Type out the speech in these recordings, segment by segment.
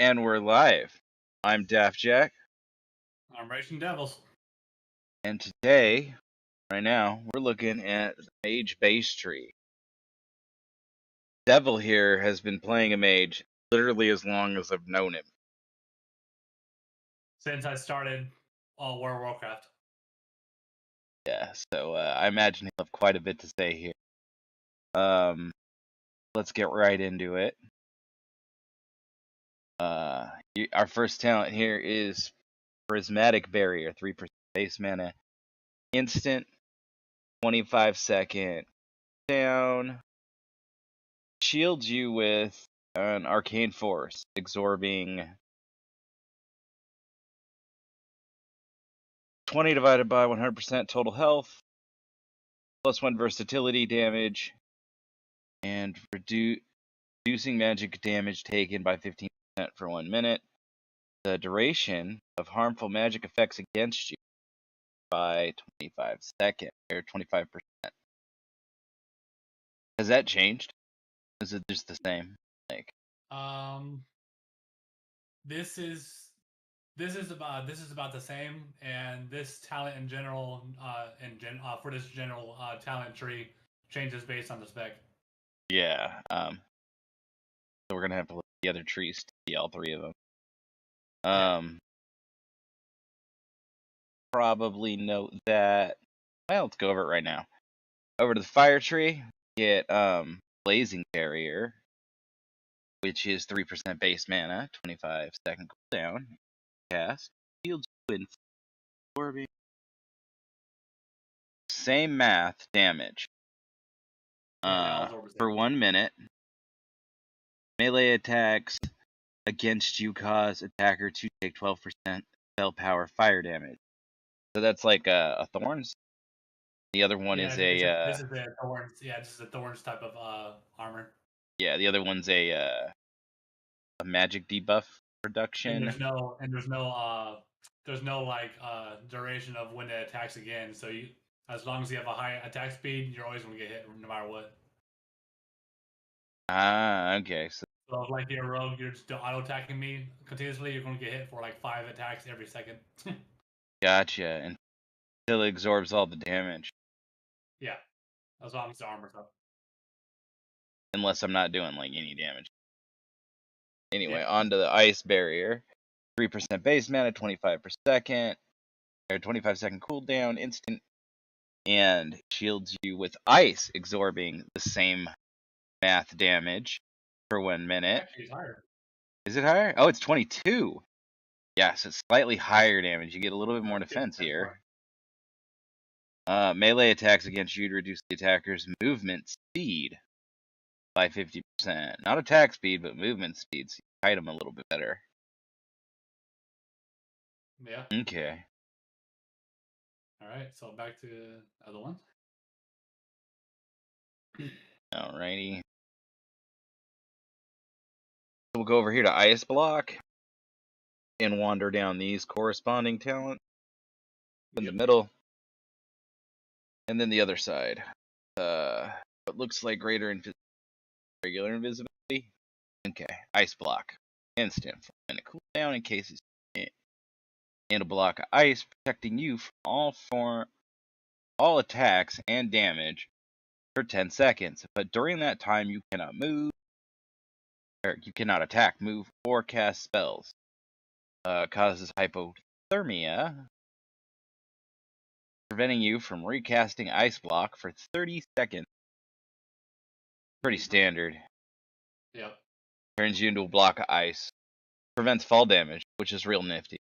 And we're live. I'm Daftjack, I'm Ragingdevils. and today, right now, we're looking at the Mage base tree. Devil here has been playing a mage literally as long as I've known him. Since I started World of Warcraft. Yeah, so I imagine he'll have quite a bit to say here. Let's get right into it. Our first talent here is Prismatic Barrier, 3% base mana, instant, 25-second down. Shields you with an arcane force, absorbing 20 divided by 100% total health, +1 versatility damage, and reducing magic damage taken by 15% for 1 minute. The duration of harmful magic effects against you by 25 seconds, or 25%. Has that changed? Is it just the same? Like, This is about the same, and this talent in general, for this general talent tree changes based on the spec. yeah. So we're gonna have to look at the other trees to see all three of them. Yeah. Probably note that. Well, let's go over it right now. Over to the fire tree, get Blazing Barrier, which is 3% base mana, 25-second cooldown. Cast, shields you in absorbing. Same math, damage. For 1 minute. Melee attacks against you cause attacker to take 12% spell power fire damage. So that's like a Thorns. The other one is this is the Thorns. Yeah, this is the Thorns type of armor. Yeah, the other one's a magic debuff reduction. And there's no like duration of when it attacks again. So as long as you have a high attack speed, you're always gonna get hit no matter what. Ah, okay. So if like you're a rogue, you're just auto attacking me continuously, you're gonna get hit for like 5 attacks every second. gotcha. Until it absorbs all the damage. Yeah, as long as the armor's up. Unless I'm not doing like any damage. Anyway, on to the ice barrier. 3% base mana, 25 per second, or 25-second cooldown, instant, and shields you with ice, absorbing the same math damage for 1 minute. Actually, it's higher. Is it higher? Oh, it's 22. Yeah, so it's slightly higher damage. You get a little bit more defense here. Melee attacks against you to reduce the attacker's movement speed by 50%. Not attack speed, but movement speed, so you fight them a little bit better. Yeah. Okay. Alright, so back to the other one. Alrighty. So we'll go over here to Ice Block and wander down these corresponding talents in the middle. And then the other side. What looks like regular invisibility. Okay, Ice Block. Instant for a minute cooldown in case it's and a block of ice, protecting you from all attacks and damage for 10 seconds. But during that time, you cannot move, or you cannot attack, move, or cast spells. Causes hypothermia, preventing you from recasting Ice Block for 30 seconds. Pretty standard. Yep. Turns you into a block of ice. Prevents fall damage, which is real nifty.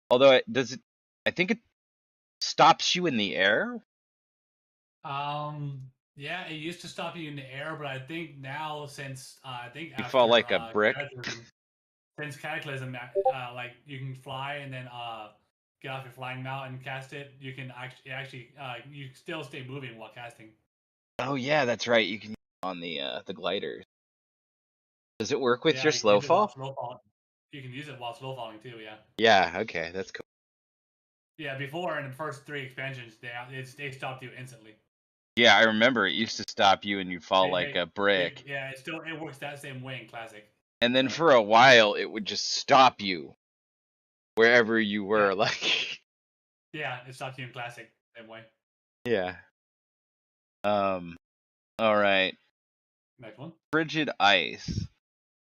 Although I think it stops you in the air. Yeah, it used to stop you in the air, but I think now since You fall like a brick. Since Cataclysm, like you can fly and then get off your flying mount and cast it. You can actually you still stay moving while casting. Oh yeah, that's right. You can use it on the gliders. Does it work with your slow fall? You can use it while slow falling too. Yeah. Yeah. Okay, that's cool. Yeah. Before in the first 3 expansions, they stopped you instantly. Yeah, I remember it used to stop you and you fall like a brick. It works that same way in Classic. and then for a while it would just stop you wherever you were. Yeah. Like, Yeah, it stops you in classic same way. yeah. All right. Next one. Frigid ice.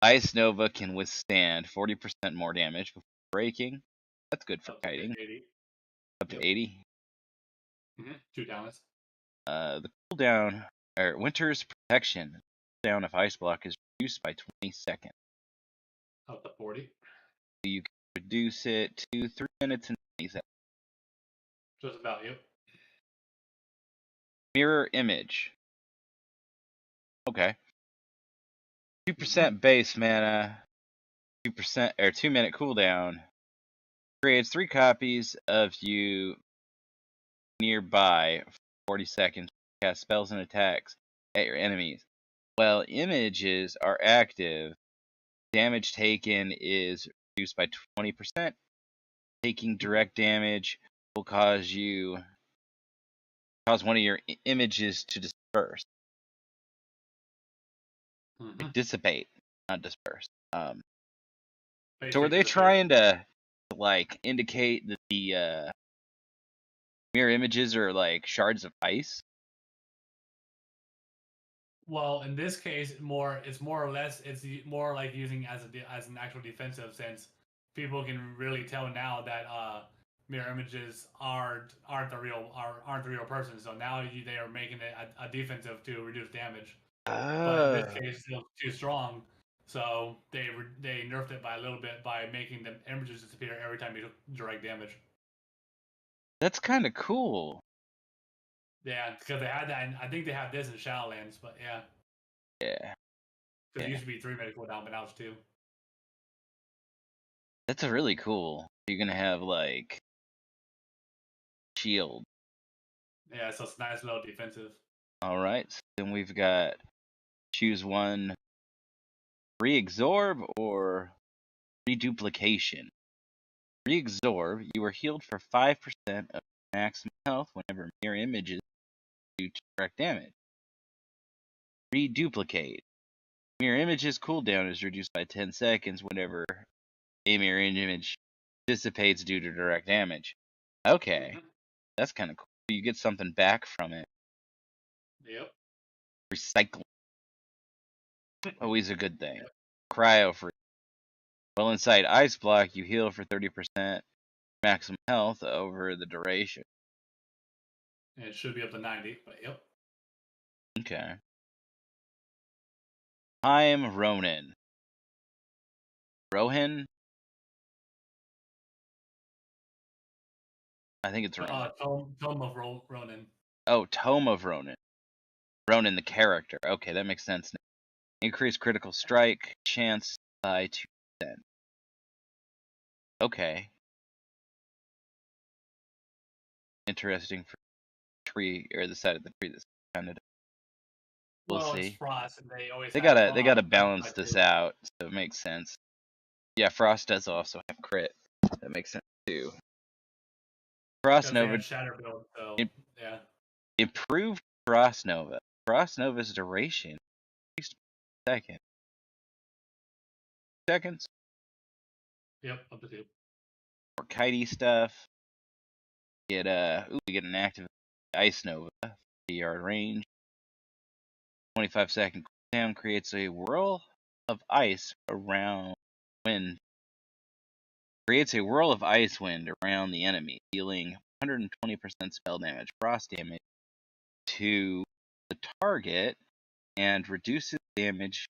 Ice Nova can withstand 40% more damage before breaking. That's good for Up to kiting. 80. Up to Yep. 80. 2 talents. The cooldown, or Winter's Protection, cooldown of Ice Block is reduced by 20 seconds. Up to 40. You can reduce it to 3 minutes and 20 seconds. Just about, yep. Mirror Image. Okay. 2% base mana, 2% or 2-minute cooldown. Creates 3 copies of you nearby for 40 seconds. Cast spells and attacks at your enemies. While images are active, damage taken is reduced by 20%. Taking direct damage will cause one of your images to disperse. Like dissipate, not disperse. So are they trying to like indicate that the mirror images are like shards of ice? Well, in this case, it's more or less it's more like using as an actual defensive, since people can really tell now that mirror images aren't the real person. So now they are making it a defensive to reduce damage. But in this case, it's still too strong, so they nerfed it by a little bit by making the images disappear every time you took direct damage. That's kind of cool. Yeah, because they had that, and I think they have this in Shadowlands, but yeah. Yeah. Because it used to be 3-minute cooldown, but now it's 2. That's a really cool. You're gonna have like shield. Yeah, so it's a nice little defensive. All right. So then we've got choose one: reabsorb or reduplication. Reabsorb, you are healed for 5% of maximum health whenever mirror images do direct damage. Reduplicate. Mirror images cooldown is reduced by 10 seconds whenever a mirror image dissipates due to direct damage. Okay, that's kind of cool. You get something back from it. Yep. Recycling. Always a good thing. Yep. Cryo free. While inside Ice Block, you heal for 30% maximum health over the duration. And it should be up to 90, but yep. Okay. I'm Ronin. Rohan? I think it's Ronin. Tome of Ronin. Oh, Tome of Ronin. Ronin the character. Okay, that makes sense now. Increase critical strike chance by 2%. Okay. Interesting for the tree, or the side of the tree that's kind of. We'll see. It's frost, and they always they gotta balance this out, so it makes sense. Yeah, Frost does also have crit. That makes sense too. Frost Nova. Shatter build, so yeah. Improved Frost Nova. Frost Nova's duration increased by 1 second. Seconds. Yep, up to 2. More kitey stuff. We get an active Ice Nova, 50-yard range. 25-second cooldown creates a whirl of ice around wind. Creates a whirl of ice wind around the enemy, dealing 120% spell damage, frost damage to the target, and reduces damage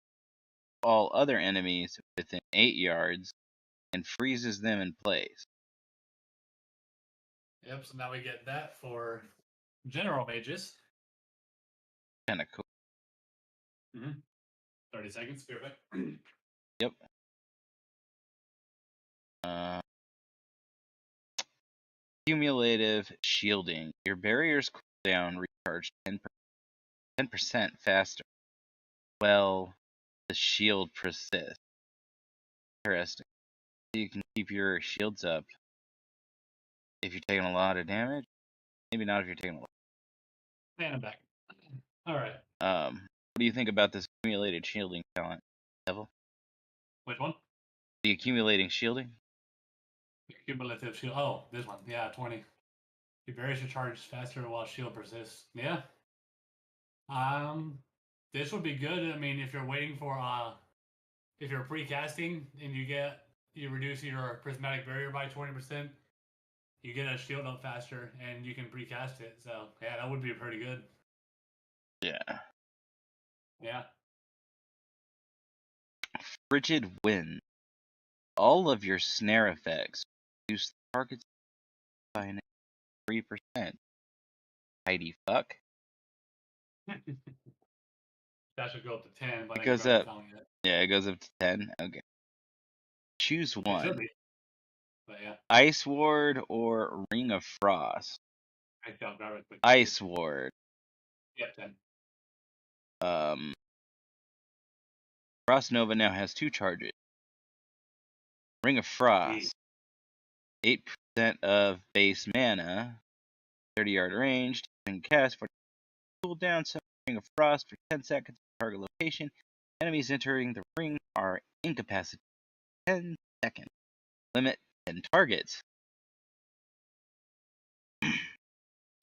to all other enemies within 8 yards and freezes them in place. Yep, so now we get that for general mages. Kind of cool. 30 seconds, be right back. Yep. Cumulative shielding. Your barriers cooldown recharge 10% faster. Well, the shield persists. Interesting. You can keep your shields up if you're taking a lot of damage. Maybe not if you're taking a lot. And I'm back. All right. What do you think about this accumulated shielding talent, Devil? Which one? The accumulating shielding. Cumulative shield. Oh, this one. Yeah, 20. Your barrier should charge faster while shield persists. Yeah. This would be good. I mean, if you're waiting for if you're pre-casting and you reduce your prismatic barrier by 20%, you get a shield up faster and you can pre-cast it. So yeah, that would be pretty good. Yeah. Yeah. Frigid wind. All of your snare effects reduce the target's by 3%. Tidy fuck. That should go up to 10, but It I goes haven't up. found it. Yeah, it goes up to 10. Okay. Choose It should one. be. But yeah, Ice Ward or Ring of Frost. I can grab it quick. Ice Ward. Yep, 10. Frost Nova now has 2 charges. Ring of Frost. 8% of base mana. 30-yard range. And cast for cooldown. So Ring of Frost for 10 seconds. Target location. Enemies entering the ring are incapacitated. 10 seconds. Limit 10 targets.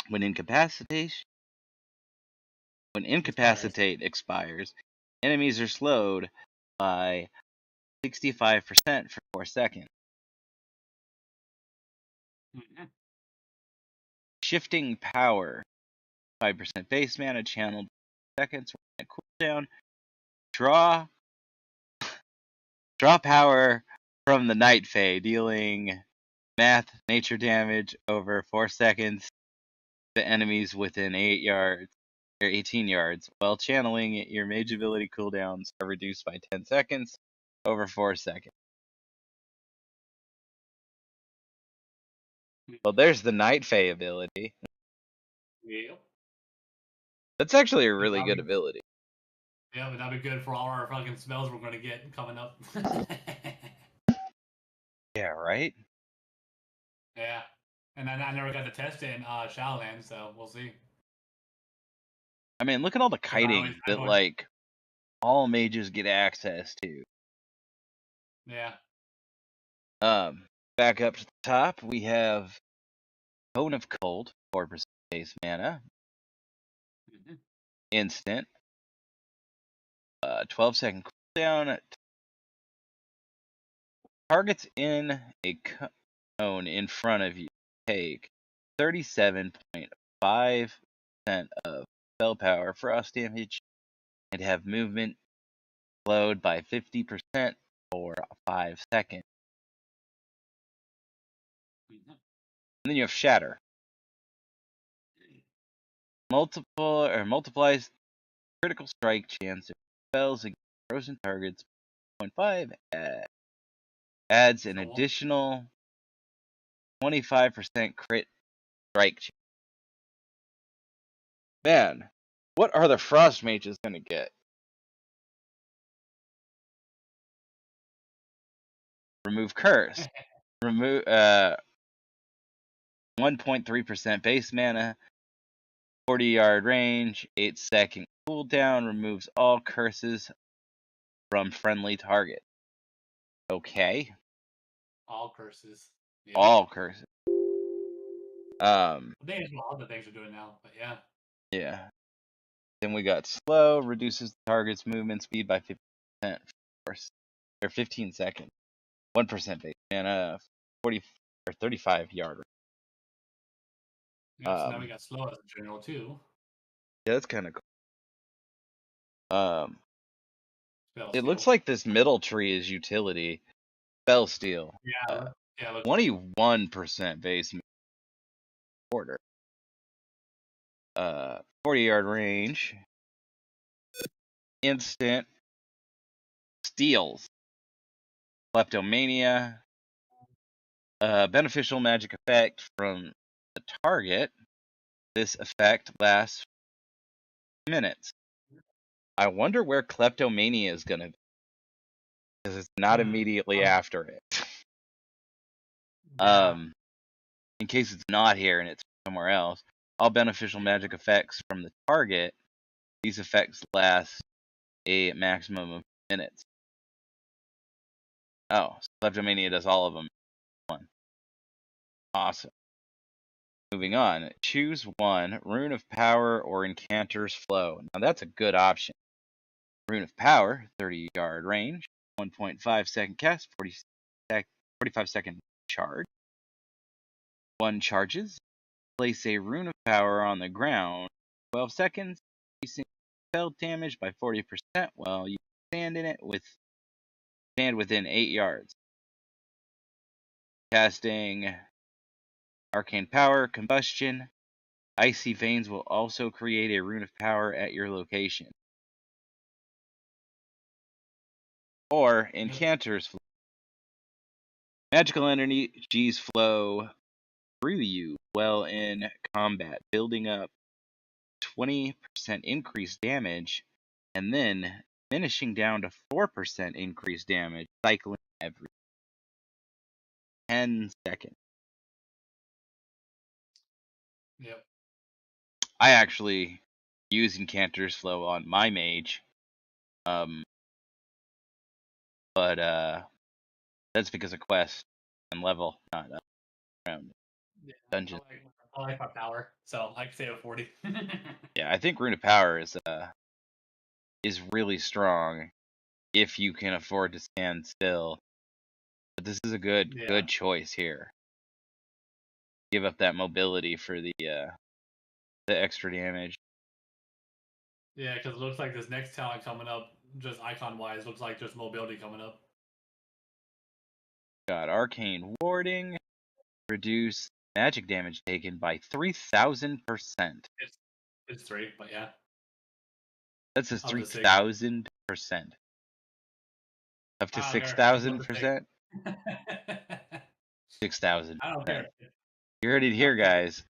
When incapacitate expires, enemies are slowed by 65% for 4 seconds. Mm-hmm. Shifting power. 5% base mana channeled seconds. Cooldown. Draw power from the Night Fae, dealing math nature damage over 4 seconds to enemies within 18 yards, while channeling it, your mage ability cooldowns are reduced by 10 seconds over 4 seconds. Well, there's the Night Fae ability. Yep. That's actually a really good ability. Yeah, but that'd be good for all our fucking spells we're gonna get coming up. Yeah, right? Yeah. And I never got to test it in Shadowlands, so we'll see. I mean, look at all the kiting that, like, all mages get access to. Yeah. Back up to the top, we have Cone of Cold, 4% base mana. Mm-hmm. Instant. 12-second cooldown. Targets in a cone in front of you take 37.5% of spell power, frost damage, and have movement slowed by 50% for 5 seconds. Mm-hmm. And then you have Shatter. Multiplies critical strike chance of spells against frozen targets. 0.5 adds an additional 25% crit strike chance. Man, what are the frost mages gonna get? Remove curse. Remove 1.3% base mana, 40-yard range, 8-second cooldown, removes all curses from friendly target. Okay. All curses. Yep. All curses. I think that's what all the things are doing now, but yeah. Yeah. Then we got slow, reduces the target's movement speed by 50% or 15 seconds. 1% base mana, 40 or 35-yard range. Yep, so now we got slow as a general too. Yeah, that's kind of cool. Spell It steal. looks like this middle tree is utility. Spell steal. Yeah, yeah. 21% base quarter. 40-yard range. Instant. Steals. Kleptomania. Beneficial magic effect from the target. This effect lasts minutes. I wonder where Kleptomania is going to be. Because it's not immediately after it. Yeah. In case it's not here and it's somewhere else. All beneficial magic effects from the target. These effects last a maximum of minutes. Oh, Kleptomania does all of them. One. Awesome. Moving on. Choose one, Rune of Power or Incanter's Flow. Now that's a good option. Rune of Power, 30-yard range, 1.5 second cast, 45 second charge. 1 charges. Place a Rune of Power on the ground, 12 seconds, increasing spell damage by 40% while you stand within 8 yards. Casting Arcane Power, Combustion. Icy Veins will also create a Rune of Power at your location. Or Incanter's Flow. Magical energies flow through you while in combat, building up 20% increased damage, and then diminishing down to 4% increased damage, cycling every 10 seconds. Yep. I actually use Incanter's Flow on my mage. But that's because of quest and level, not around Yeah, dungeon. I like my power, so I can stay at 40. Yeah, I think Rune of Power is really strong if you can afford to stand still. But this is a good choice here. Give up that mobility for the extra damage. Yeah, because it looks like this next talent coming up, just icon-wise, looks like just mobility coming up. Got Arcane Warding. Reduce magic damage taken by 3,000%. It's 3, but yeah. That's a Up to 3,000%. Up to 6,000%? 6,000%. I don't care. You heard it here, guys.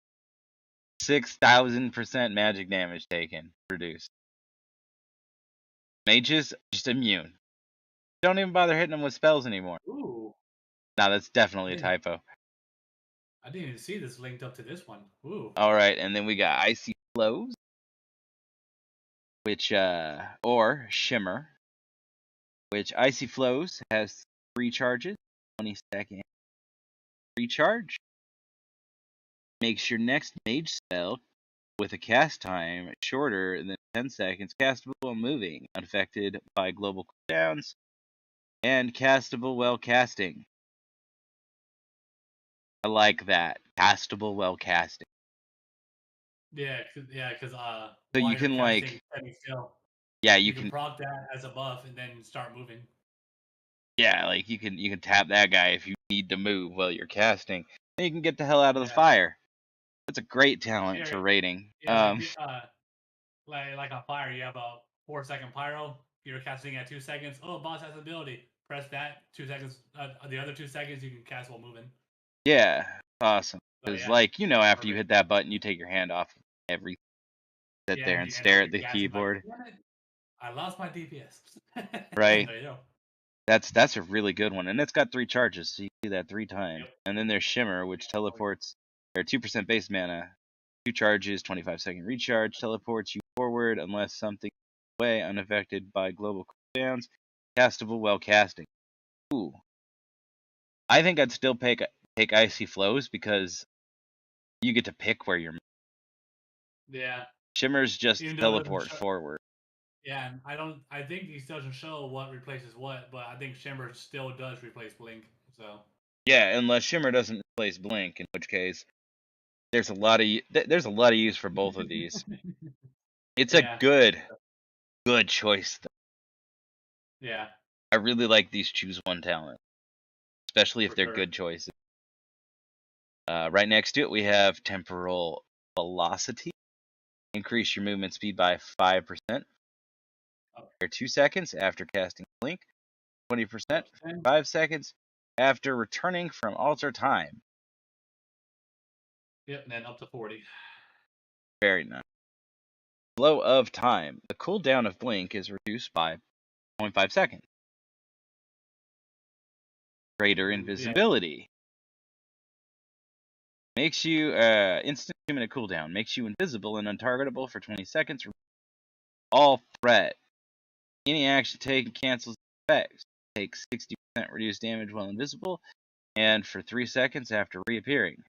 6,000% magic damage taken. Reduced. Mages, just immune. Don't even bother hitting them with spells anymore. Ooh. Now that's definitely a typo. I didn't even see this linked up to this one. Ooh. Alright, and then we got Icy Flows. Which, or Shimmer. Which Icy Flows has 3 charges. 20-second recharge. Makes your next mage spell with a cast time shorter than 10 seconds, castable while moving, unaffected by global cooldowns, and castable while casting. I like that. Castable while casting. Yeah, because so you can like, still, yeah, you can proc that as a buff and then start moving. Yeah, like you can tap that guy if you need to move while you're casting. Then you can get the hell out of the fire. That's a great talent for raiding. Yeah, like on fire, you have a 4-second pyro. You're casting at 2 seconds. Oh, boss has ability. Press that 2 seconds. The other 2 seconds you can cast while moving. Yeah, awesome. Because after perfect. you hit that button, you take your hand off everything. Sit there and stare at the keyboard. Like, I lost my DPS. Right. There you go. That's a really good one, and it's got 3 charges, so you can do that 3 times. Yep. And then there's Shimmer, which teleports, or 2% base mana, 2 charges, 25-second recharge, teleports you forward unless something away, unaffected by global cooldowns, castable while casting. Ooh. I think I'd still pick Icy Flows because you get to pick where you're. Yeah. Shimmer's just teleport forward. Yeah, I think he doesn't show what replaces what, but I think Shimmer still does replace Blink. So. Yeah, unless Shimmer doesn't replace Blink, in which case there's a lot of use for both of these. It's a good choice though. Yeah. I really like these choose one talent, especially if they're good choices. Right next to it we have Temporal Velocity. Increase your movement speed by 5% for 2 seconds after casting Blink. 20% for 5 seconds after returning from Altar Time. Yep, and then up to 40. Very nice. Flow of Time. The cooldown of Blink is reduced by 0.5 seconds. Greater invisibility. Makes you instant 2-minute cooldown. Makes you invisible and untargetable for 20 seconds. All threat. Any action taken cancels effects. take 60% reduced damage while invisible, and for 3 seconds after reappearing.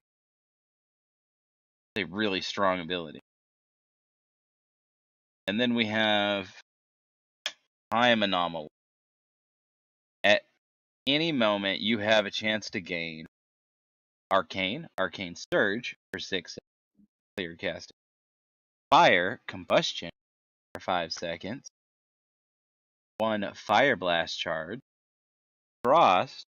It's a really strong ability. And then we have Time Anomaly. At any moment, you have a chance to gain Arcane Surge for 6 seconds, clear casting. Fire, Combustion for 5 seconds. 1 Fire Blast charge. Frost,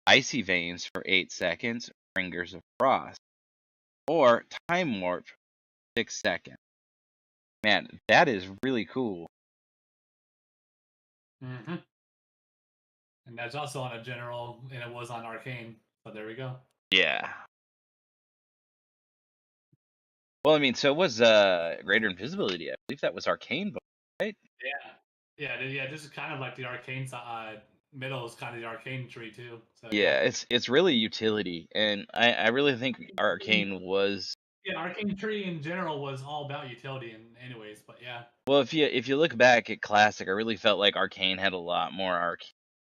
Icy Veins for 8 seconds, Fingers of Frost. Or Time Warp for 6 seconds. Man, that is really cool. Mm-hmm. And that's also on a general, and it was on Arcane. So there we go. Yeah. Well, I mean, so was Greater Invisibility. I believe that was Arcane, right? Yeah. This is kind of like the Arcane middle is kind of the Arcane tree too. So Yeah, it's really utility, and I really think Arcane was. Yeah, Arcane tree in general was all about utility, anyways. But yeah. Well, if you look back at Classic, I really felt like Arcane had a lot more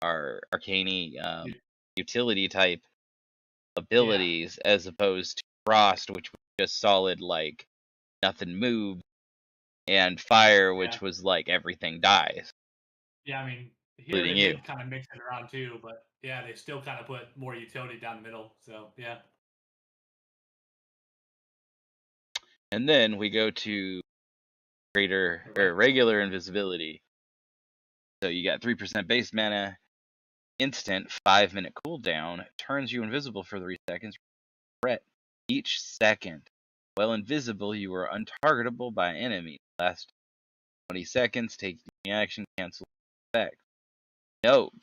arcane utility type abilities as opposed to Frost, which was just solid like nothing moves, and Fire, which was like everything dies. Yeah, I mean, here Including they you. did kind of mix it around too, but yeah, they still kind of put more utility down the middle. So yeah. And then we go to regular invisibility. So you got 3% base mana, instant 5-minute cooldown, turns you invisible for 3 seconds. Threat each second. While invisible, you are untargetable by enemies. Last 20 seconds, take the action, cancel effect. Note,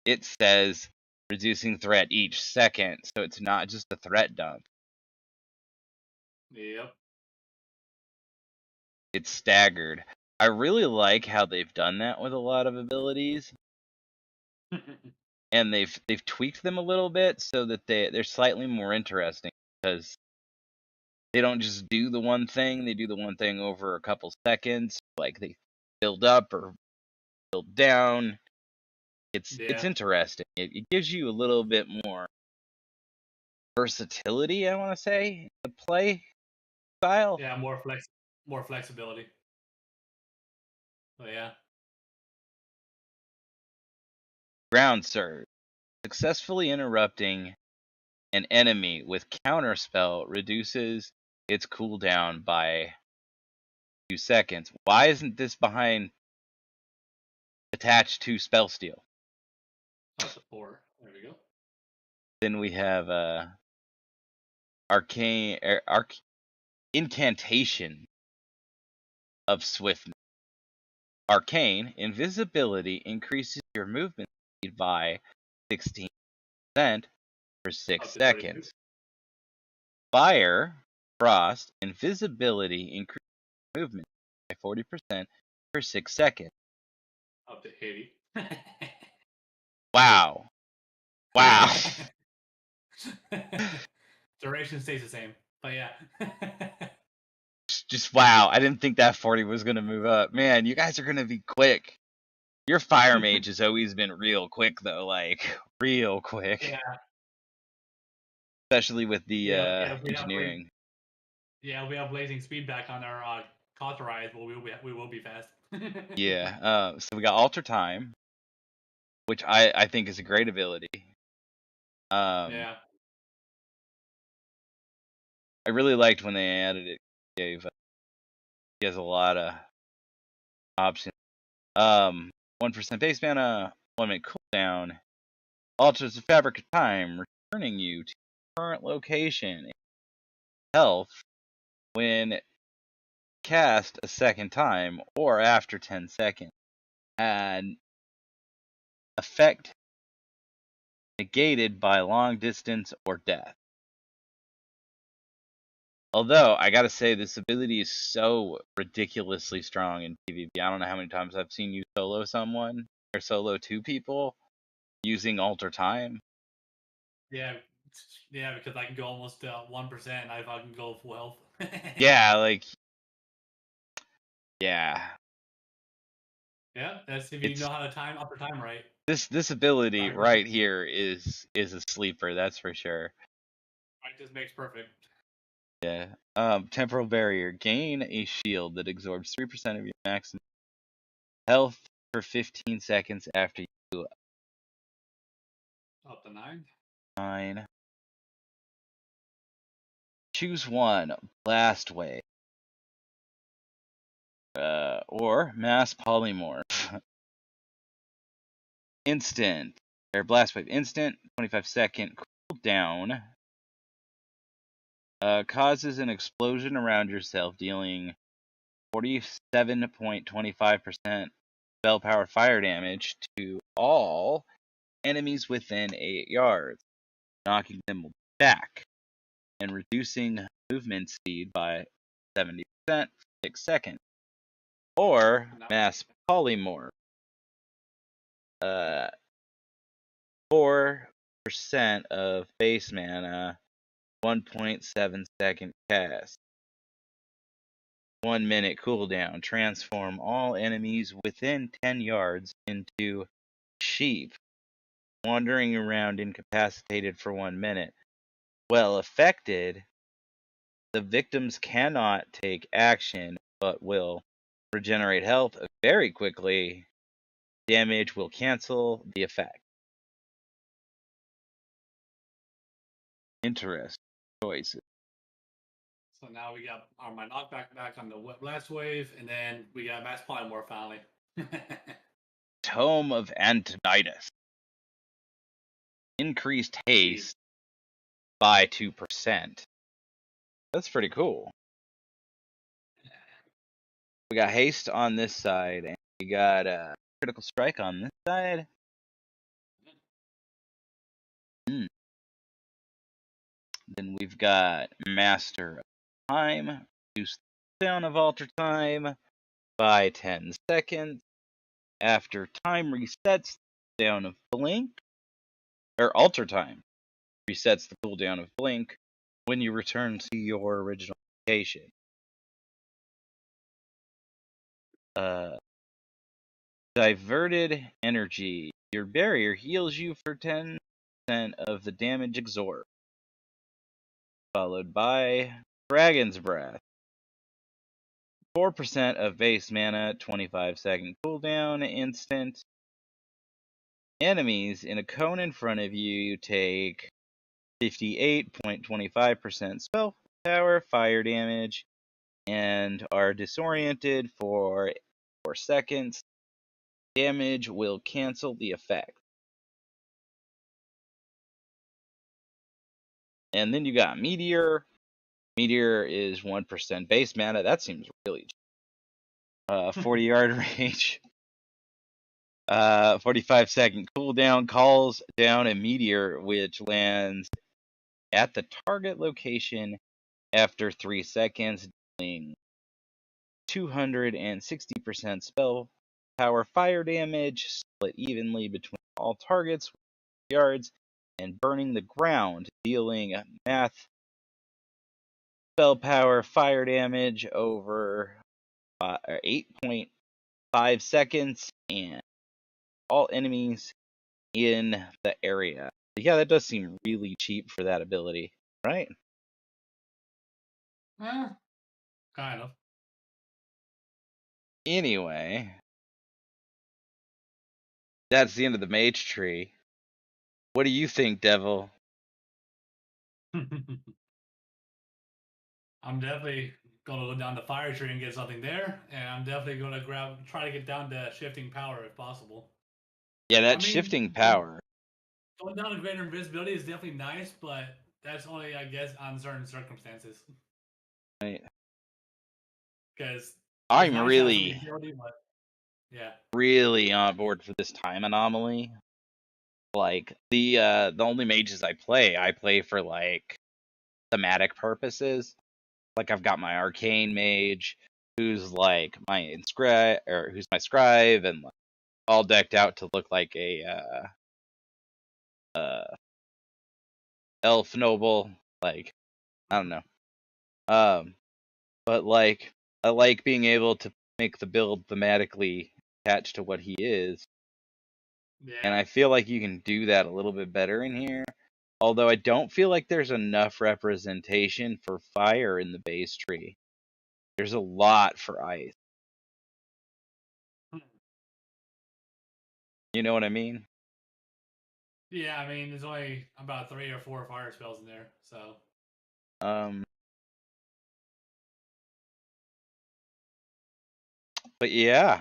it says reducing threat each second, so it's not just a threat dump. Yep. It's staggered. I really like how they've done that with a lot of abilities. And they've tweaked them a little bit so that they're slightly more interesting, because they don't just do the one thing, they do the one thing over a couple seconds, like they build up or build down. It's interesting. It gives you a little bit more versatility, I want to say, the play style. Yeah, more flexibility. But yeah. Ground Surge. Successfully interrupting an enemy with counterspell reduces its cooldown by 2 seconds. Why isn't this behind attached to spell steal? That's a 4. There we go. Then we have incantation of swiftness. Arcane invisibility increases your movement speed by 16% for 6 seconds. Fire, Frost, invisibility increases movement by 40% for 6 seconds. Up to 80. Wow. Wow. Duration stays the same, but yeah. Just wow. I didn't think that 40 was going to move up. Man, you guys are going to be quick. Your Fire Mage has always been real quick, though. Like, real quick. Yeah. Especially with the engineering. We have blazing speed back on our cauterized, but we will be fast. Yeah. So we got Alter Time, which I think is a great ability. Yeah. I really liked when they added it. He has a lot of options. 1% base mana, 1-minute cooldown, alters the fabric of time, returning you to your current location. Health when cast a second time or after 10 seconds. And effect negated by long distance or death. Although, I gotta say, this ability is so ridiculously strong in PvP. I don't know how many times I've seen you solo someone, or solo 2 people, using Alter Time. Yeah, because I can go almost 1%. I can go full health. Yeah, like, yeah. Yeah, that's if you know how to time up the time right. This ability Practice right makes here is a sleeper, that's for sure. practice makes perfect. Yeah. Temporal barrier. Gain a shield that absorbs 3% of your maximum health for 15 seconds after you Up to 9. 9. Choose one. Blast wave. Or mass polymorph. Instant. Or blast wave. Instant. 25-second cooldown. Causes an explosion around yourself, dealing 47.25% spell power fire damage to all enemies within 8 yards, knocking them back and reducing movement speed by 70% for 6 seconds. Or No. mass polymorph. 4% of base mana, 1.7 second cast. 1 minute cooldown. Transform all enemies within 10 yards into sheep, wandering around incapacitated for 1 minute. Well affected, the victims cannot take action but will regenerate health very quickly. Damage will cancel the effect. Interesting choices. So now we got my knockback back on the blast wave, and then we got mass polymorph finally. Tome of Antonidas. Increased haste by 2%. That's pretty cool. We got haste on this side, and we got critical strike on this side. Then we've got Master of Time. Reduce the cooldown of Alter Time by 10 seconds. After time resets, the cooldown of Blink, or Alter Time resets the cooldown of Blink when you return to your original location. Diverted Energy. Your barrier heals you for 10% of the damage absorbed. Followed by Dragon's Breath. 4% of base mana, 25-second cooldown, instant. Enemies in a cone in front of you take 58.25% spell power, fire damage, and are disoriented for 4 seconds. Damage will cancel the effect. And then you got Meteor. Meteor is 1% base mana. That seems really cheap. 40-yard range. 45-second cooldown. Calls down a meteor which lands at the target location after 3 seconds, dealing 260% spell power fire damage, split evenly between all targets with yards, and burning the ground, dealing math spell power fire damage over 8.5 seconds, and all enemies in the area. Yeah, that does seem really cheap for that ability, right? Kind of. Anyway, that's the end of the mage tree. What do you think, Devil? I'm definitely gonna go down the fire tree and get something there, and I'm definitely gonna try to get down to shifting power if possible. Yeah, I that mean, shifting power. going down to greater invisibility is definitely nice, but that's only, I guess, on certain circumstances. Right? Because it's I'm nice to have some really, utility, but yeah. really on board for this time anomaly. Like the only mages I play for like thematic purposes. Like I've got my arcane mage, who's like my scribe, or who's my scribe, and like, all decked out to look like a elf noble. Like I don't know. But like I like being able to make the build thematically attached to what he is. Yeah. And I feel like you can do that a little bit better in here. Although I don't feel like there's enough representation for fire in the base tree. There's a lot for ice. You know what I mean? Yeah, I mean, there's only about 3 or 4 fire spells in there, so. But yeah,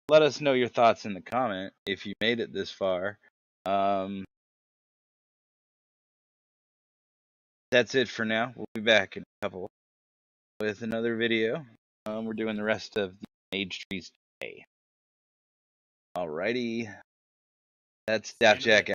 let us know your thoughts in the comment if you made it this far. That's it for now. We'll be back in a couple with another video. We're doing the rest of the mage trees today. Alrighty. That's Daftjack.